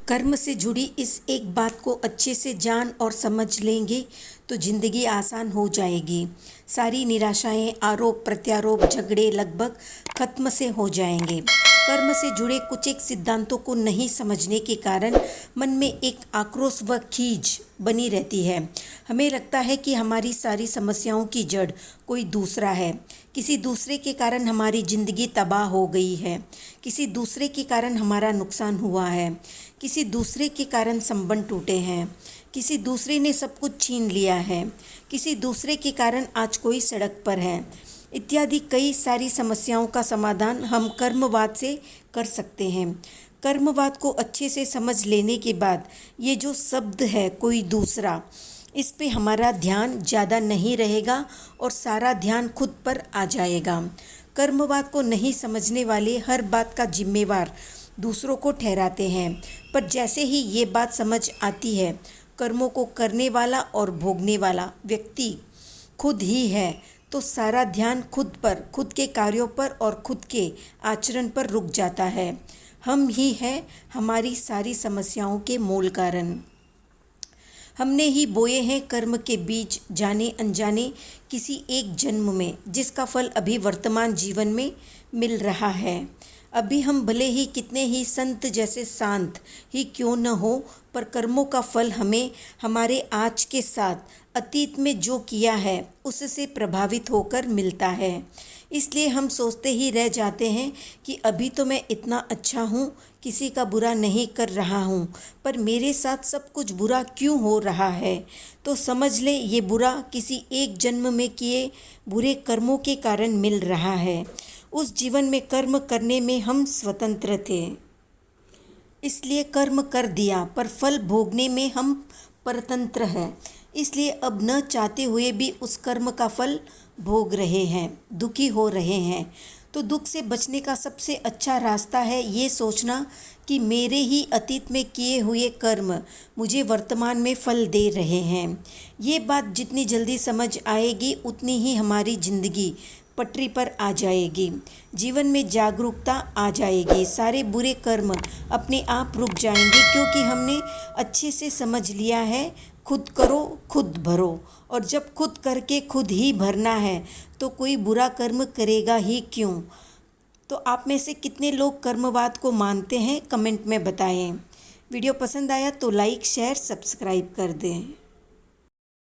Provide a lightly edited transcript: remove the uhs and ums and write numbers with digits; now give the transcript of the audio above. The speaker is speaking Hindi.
कर्म से जुड़ी इस एक बात को अच्छे से जान और समझ लेंगे तो ज़िंदगी आसान हो जाएगी। सारी निराशाएं, आरोप प्रत्यारोप, झगड़े लगभग खत्म से हो जाएंगे। कर्म से जुड़े कुछ एक सिद्धांतों को नहीं समझने के कारण मन में एक आक्रोश व खींच बनी रहती है। हमें लगता है कि हमारी सारी समस्याओं की जड़ कोई दूसरा है। किसी दूसरे के कारण हमारी ज़िंदगी तबाह हो गई है। किसी दूसरे के कारण हमारा नुकसान हुआ है। किसी दूसरे के कारण संबंध टूटे हैं। किसी दूसरे ने सब कुछ छीन लिया है। किसी दूसरे के कारण आज कोई सड़क पर है, इत्यादि कई सारी समस्याओं का समाधान हम कर्मवाद से कर सकते हैं। कर्मवाद को अच्छे से समझ लेने के बाद ये जो शब्द है कोई दूसरा, इस पे हमारा ध्यान ज़्यादा नहीं रहेगा और सारा ध्यान खुद पर आ जाएगा। कर्मवाद को नहीं समझने वाले हर बात का जिम्मेवार दूसरों को ठहराते हैं, पर जैसे ही ये बात समझ आती है कर्मों को करने वाला और भोगने वाला व्यक्ति खुद ही है, तो सारा ध्यान खुद पर, खुद के कार्यों पर और खुद के आचरण पर रुक जाता है। हम ही हैं हमारी सारी समस्याओं के मूल कारण। हमने ही बोए हैं कर्म के बीज, जाने अनजाने किसी एक जन्म में, जिसका फल अभी वर्तमान जीवन में मिल रहा है। अभी हम भले ही कितने ही संत जैसे शांत ही क्यों न हो, पर कर्मों का फल हमें हमारे आज के साथ अतीत में जो किया है उससे प्रभावित होकर मिलता है। इसलिए हम सोचते ही रह जाते हैं कि अभी तो मैं इतना अच्छा हूँ, किसी का बुरा नहीं कर रहा हूँ, पर मेरे साथ सब कुछ बुरा क्यों हो रहा है। तो समझ ले ये बुरा किसी एक जन्म में किए बुरे कर्मों के कारण मिल रहा है। उस जीवन में कर्म करने में हम स्वतंत्र थे, इसलिए कर्म कर दिया, पर फल भोगने में हम परतंत्र हैं। इसलिए अब न चाहते हुए भी उस कर्म का फल भोग रहे हैं, दुखी हो रहे हैं। तो दुख से बचने का सबसे अच्छा रास्ता है ये सोचना कि मेरे ही अतीत में किए हुए कर्म मुझे वर्तमान में फल दे रहे हैं। ये बात जितनी जल्दी समझ आएगी उतनी ही हमारी ज़िंदगी पटरी पर आ जाएगी, जीवन में जागरूकता आ जाएगी। सारे बुरे कर्म अपने आप रुक जाएंगे, क्योंकि हमने अच्छे से समझ लिया है खुद करो खुद भरो। और जब खुद करके खुद ही भरना है तो कोई बुरा कर्म करेगा ही क्यों। तो आप में से कितने लोग कर्मवाद को मानते हैं, कमेंट में बताएं। वीडियो पसंद आया तो लाइक शेयर सब्सक्राइब कर दें।